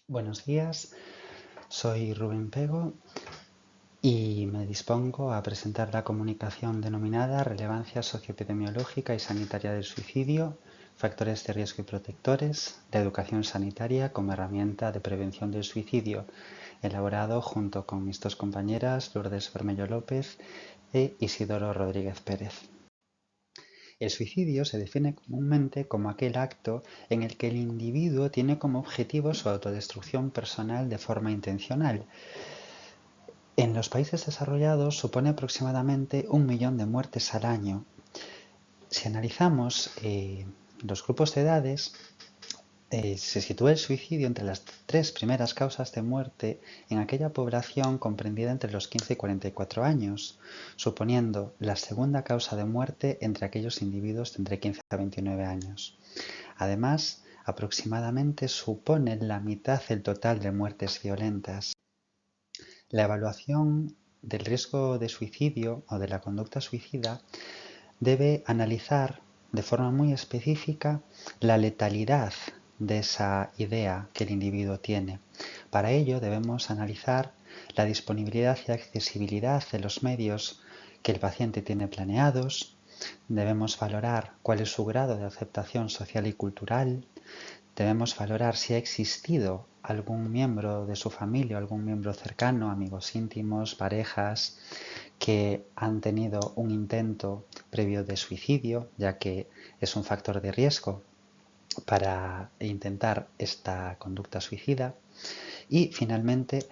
Buenos días, soy Rubén Pego y me dispongo a presentar la comunicación denominada Relevancia socioepidemiológica y sanitaria del suicidio, factores de riesgo y protectores, la educación sanitaria como herramienta de prevención del suicidio, elaborado junto con mis dos compañeras Lourdes Bermello López e Isidoro Rodríguez Pérez. El suicidio se define comúnmente como aquel acto en el que el individuo tiene como objetivo su autodestrucción personal de forma intencional. En los países desarrollados supone aproximadamente 1 millón de muertes al año. Si analizamos los grupos de edades, se sitúa el suicidio entre las 3 primeras causas de muerte en aquella población comprendida entre los 15 y 44 años, suponiendo la segunda causa de muerte entre aquellos individuos de entre 15 a 29 años. Además, aproximadamente supone la mitad del total de muertes violentas. La evaluación del riesgo de suicidio o de la conducta suicida debe analizar de forma muy específica la letalidad de esa idea que el individuo tiene. Para ello debemos analizar la disponibilidad y accesibilidad de los medios que el paciente tiene planeados, debemos valorar cuál es su grado de aceptación social y cultural, debemos valorar si ha existido algún miembro de su familia o algún miembro cercano, amigos íntimos, parejas, que han tenido un intento previo de suicidio, ya que es un factor de riesgo para intentar esta conducta suicida. Y finalmente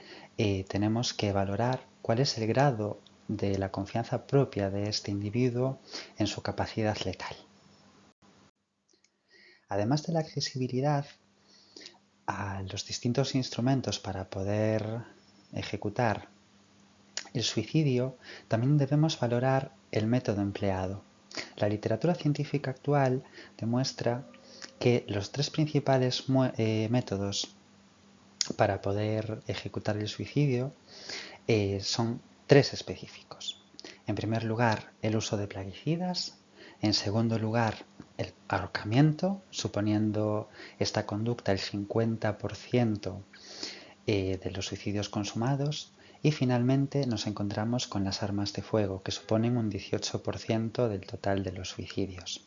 tenemos que valorar cuál es el grado de la confianza propia de este individuo en su capacidad letal. Además de la accesibilidad a los distintos instrumentos para poder ejecutar el suicidio, también debemos valorar el método empleado. La literatura científica actual demuestra que los 3 principales métodos para poder ejecutar el suicidio son 3 específicos. En primer lugar, el uso de plaguicidas. En segundo lugar, el ahorcamiento, suponiendo esta conducta el 50% de los suicidios consumados. Y finalmente nos encontramos con las armas de fuego, que suponen un 18% del total de los suicidios.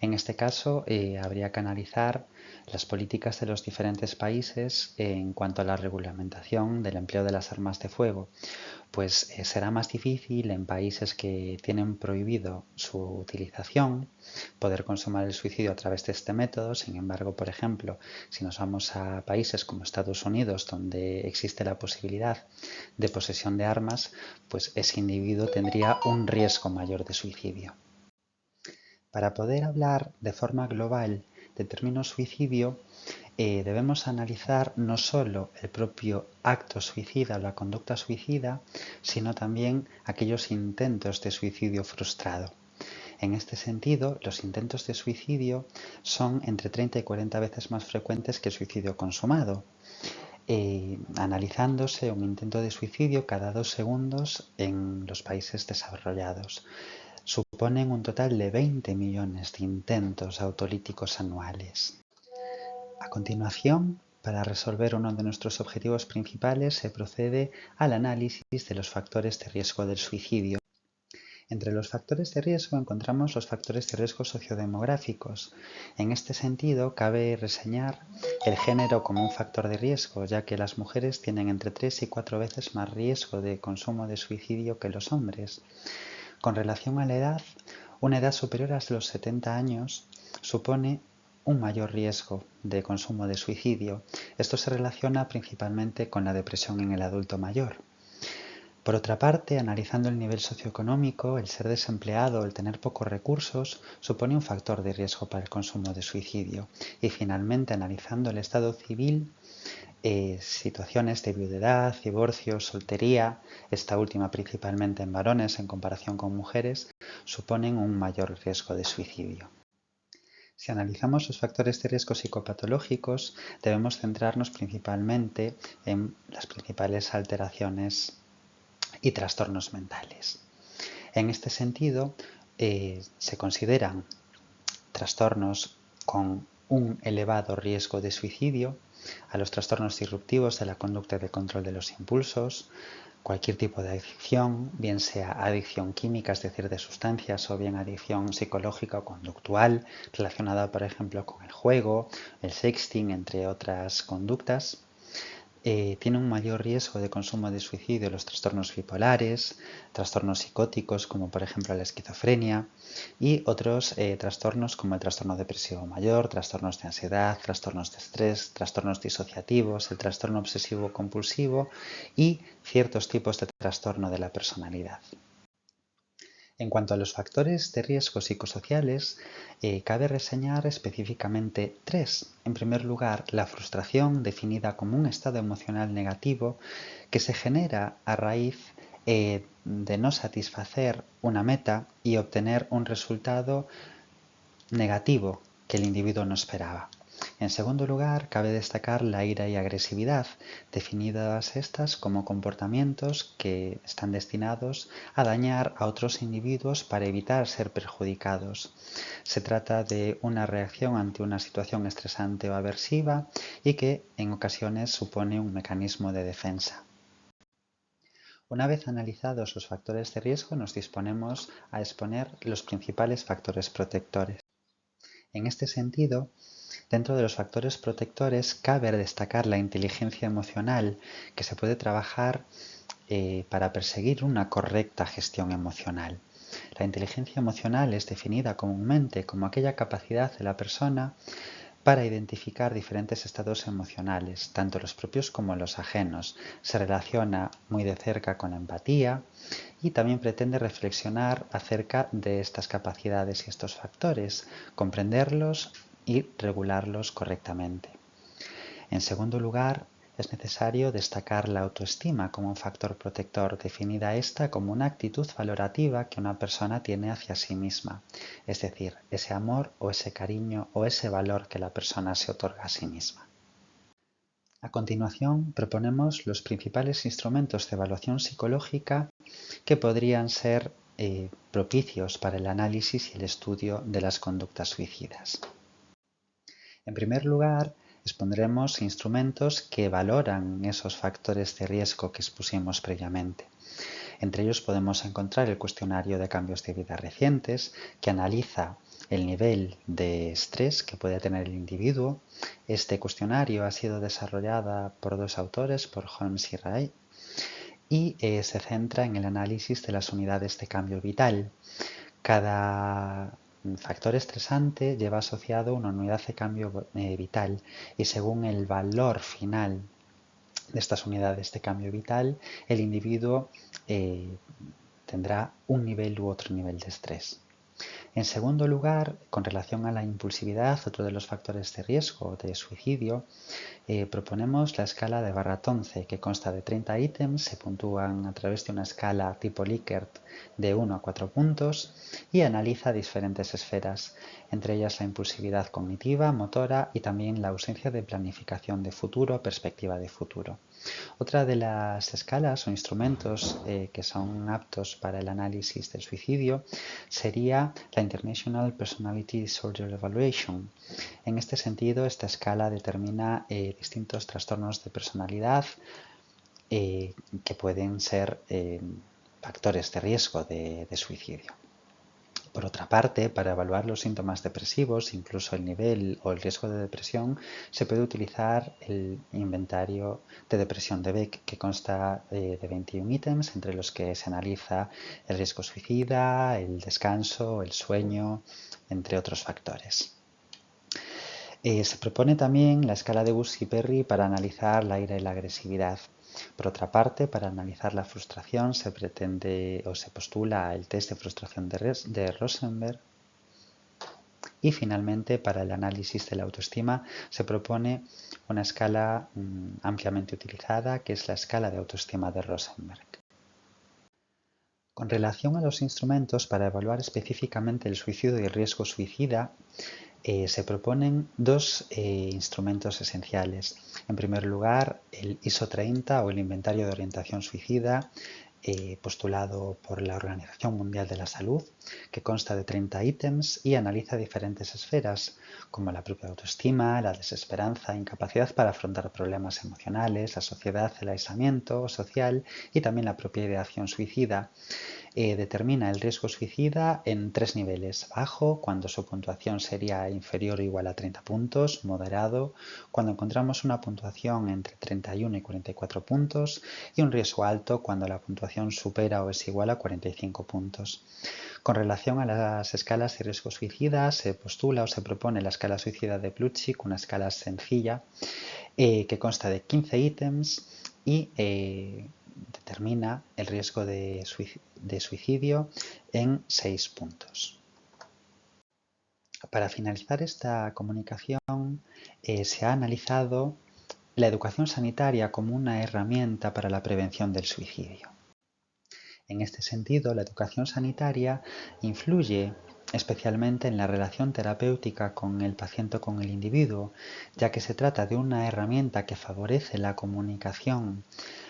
En este caso, habría que analizar las políticas de los diferentes países en cuanto a la regulamentación del empleo de las armas de fuego, pues será más difícil en países que tienen prohibido su utilización poder consumar el suicidio a través de este método. Sin embargo, por ejemplo, si nos vamos a países como Estados Unidos, donde existe la posibilidad de posesión de armas, pues ese individuo tendría un riesgo mayor de suicidio. Para poder hablar de forma global del término suicidio, debemos analizar no solo el propio acto suicida o la conducta suicida, sino también aquellos intentos de suicidio frustrado. En este sentido, los intentos de suicidio son entre 30 y 40 veces más frecuentes que el suicidio consumado, analizándose un intento de suicidio cada 2 segundos en los países desarrollados. Suponen un total de 20 millones de intentos autolíticos anuales. A continuación, para resolver uno de nuestros objetivos principales, se procede al análisis de los factores de riesgo del suicidio. Entre los factores de riesgo encontramos los factores de riesgo sociodemográficos. En este sentido, cabe reseñar el género como un factor de riesgo, ya que las mujeres tienen entre 3 y 4 veces más riesgo de consumo de suicidio que los hombres. Con relación a la edad, una edad superior a los 70 años supone un mayor riesgo de consumo de suicidio. Esto se relaciona principalmente con la depresión en el adulto mayor. Por otra parte, analizando el nivel socioeconómico, el ser desempleado o el tener pocos recursos supone un factor de riesgo para el consumo de suicidio. Y finalmente, analizando el estado civil, situaciones de viudedad, divorcio, soltería, esta última principalmente en varones en comparación con mujeres, suponen un mayor riesgo de suicidio. Si analizamos los factores de riesgo psicopatológicos, debemos centrarnos principalmente en las principales alteraciones y trastornos mentales. En este sentido, se consideran trastornos con un elevado riesgo de suicidio, a los trastornos disruptivos de la conducta y de control de los impulsos, cualquier tipo de adicción, bien sea adicción química, es decir, de sustancias, o bien adicción psicológica o conductual, relacionada, por ejemplo, con el juego, el sexting, entre otras conductas. Tiene un mayor riesgo de consumo de suicidio los trastornos bipolares, trastornos psicóticos como por ejemplo la esquizofrenia y otros trastornos como el trastorno depresivo mayor, trastornos de ansiedad, trastornos de estrés, trastornos disociativos, el trastorno obsesivo compulsivo y ciertos tipos de trastorno de la personalidad. En cuanto a los factores de riesgo psicosociales, cabe reseñar específicamente tres. En primer lugar, la frustración, definida como un estado emocional negativo que se genera a raíz de no satisfacer una meta y obtener un resultado negativo que el individuo no esperaba. En segundo lugar, cabe destacar la ira y agresividad, definidas estas como comportamientos que están destinados a dañar a otros individuos para evitar ser perjudicados. Se trata de una reacción ante una situación estresante o aversiva y que en ocasiones supone un mecanismo de defensa. Una vez analizados los factores de riesgo, nos disponemos a exponer los principales factores protectores. En este sentido, dentro de los factores protectores cabe destacar la inteligencia emocional que se puede trabajar para perseguir una correcta gestión emocional. La inteligencia emocional es definida comúnmente como aquella capacidad de la persona para identificar diferentes estados emocionales, tanto los propios como los ajenos. Se relaciona muy de cerca con la empatía y también pretende reflexionar acerca de estas capacidades y estos factores, comprenderlos y regularlos correctamente. En segundo lugar, es necesario destacar la autoestima como un factor protector, definida esta como una actitud valorativa que una persona tiene hacia sí misma, es decir, ese amor o ese cariño o ese valor que la persona se otorga a sí misma. A continuación, proponemos los principales instrumentos de evaluación psicológica que podrían ser propicios para el análisis y el estudio de las conductas suicidas. En primer lugar, expondremos instrumentos que valoran esos factores de riesgo que expusimos previamente. Entre ellos podemos encontrar el cuestionario de cambios de vida recientes, que analiza el nivel de estrés que puede tener el individuo. Este cuestionario ha sido desarrollado por dos autores, por Holmes y Ray, y se centra en el análisis de las unidades de cambio vital. Cada factor estresante lleva asociado una unidad de cambio vital y según el valor final de estas unidades de cambio vital, el individuo tendrá un nivel u otro nivel de estrés. En segundo lugar, con relación a la impulsividad, otro de los factores de riesgo de suicidio, proponemos la escala de Barratonce, que consta de 30 ítems, se puntúan a través de una escala tipo Likert de 1 a 4 puntos y analiza diferentes esferas, entre ellas la impulsividad cognitiva, motora y también la ausencia de planificación de futuro, perspectiva de futuro. Otra de las escalas o instrumentos que son aptos para el análisis del suicidio sería la International Personality Disorder Evaluation. En este sentido, esta escala determina distintos trastornos de personalidad que pueden ser factores de riesgo de suicidio. Por otra parte, para evaluar los síntomas depresivos, incluso el nivel o el riesgo de depresión, se puede utilizar el inventario de depresión de Beck, que consta de 21 ítems, entre los que se analiza el riesgo suicida, el descanso, el sueño, entre otros factores. Se propone también la escala de Bussy-Perry para analizar la ira y la agresividad. Por otra parte, para analizar la frustración se pretende o se postula el test de frustración de Rosenberg. Y finalmente, para el análisis de la autoestima se propone una escala ampliamente utilizada, que es la escala de autoestima de Rosenberg. Con relación a los instrumentos para evaluar específicamente el suicidio y el riesgo suicida, se proponen dos instrumentos esenciales. En primer lugar, el ISO 30 o el Inventario de Orientación Suicida, postulado por la Organización Mundial de la Salud, que consta de 30 ítems y analiza diferentes esferas, como la propia autoestima, la desesperanza, incapacidad para afrontar problemas emocionales, la sociedad, el aislamiento social y también la propia ideación suicida. Determina el riesgo suicida en 3 niveles: bajo, cuando su puntuación sería inferior o igual a 30 puntos, moderado, cuando encontramos una puntuación entre 31 y 44 puntos, y un riesgo alto cuando la puntuación supera o es igual a 45 puntos. Con relación a las escalas de riesgo suicida, se postula o se propone la escala suicida de Plutchik, una escala sencilla que consta de 15 ítems y determina el riesgo de suicidio en 6 puntos. Para finalizar esta comunicación, se ha analizado la educación sanitaria como una herramienta para la prevención del suicidio. En este sentido, la educación sanitaria influye especialmente en la relación terapéutica con el paciente o con el individuo, ya que se trata de una herramienta que favorece la comunicación.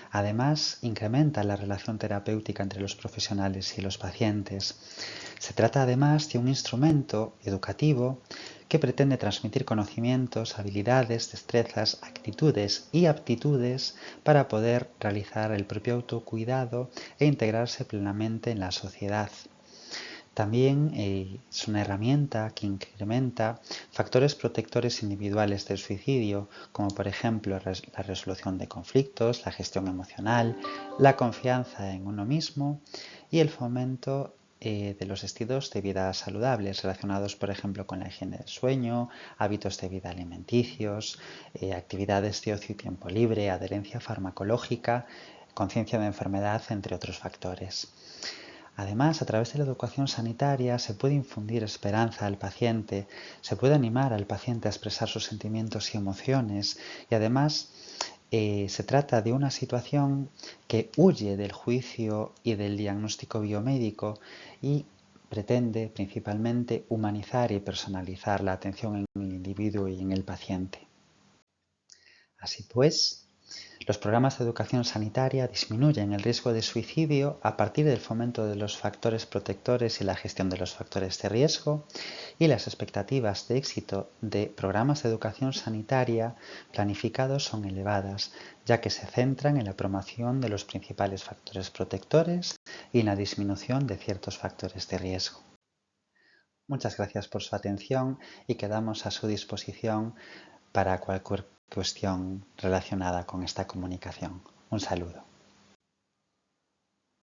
Además, incrementa la relación terapéutica entre los profesionales y los pacientes. Se trata además de un instrumento educativo que pretende transmitir conocimientos, habilidades, destrezas, actitudes y aptitudes para poder realizar el propio autocuidado e integrarse plenamente en la sociedad. También es una herramienta que incrementa factores protectores individuales del suicidio, como por ejemplo la resolución de conflictos, la gestión emocional, la confianza en uno mismo y el fomento de los estilos de vida saludables relacionados, por ejemplo, con la higiene del sueño, hábitos de vida alimenticios, actividades de ocio y tiempo libre, adherencia farmacológica, conciencia de enfermedad, entre otros factores. Además, a través de la educación sanitaria se puede infundir esperanza al paciente, se puede animar al paciente a expresar sus sentimientos y emociones y además se trata de una situación que huye del juicio y del diagnóstico biomédico y pretende principalmente humanizar y personalizar la atención en el individuo y en el paciente. Así pues, los programas de educación sanitaria disminuyen el riesgo de suicidio a partir del fomento de los factores protectores y la gestión de los factores de riesgo, y las expectativas de éxito de programas de educación sanitaria planificados son elevadas, ya que se centran en la promoción de los principales factores protectores y en la disminución de ciertos factores de riesgo. Muchas gracias por su atención y quedamos a su disposición para cualquier cuestión relacionada con esta comunicación. Un saludo.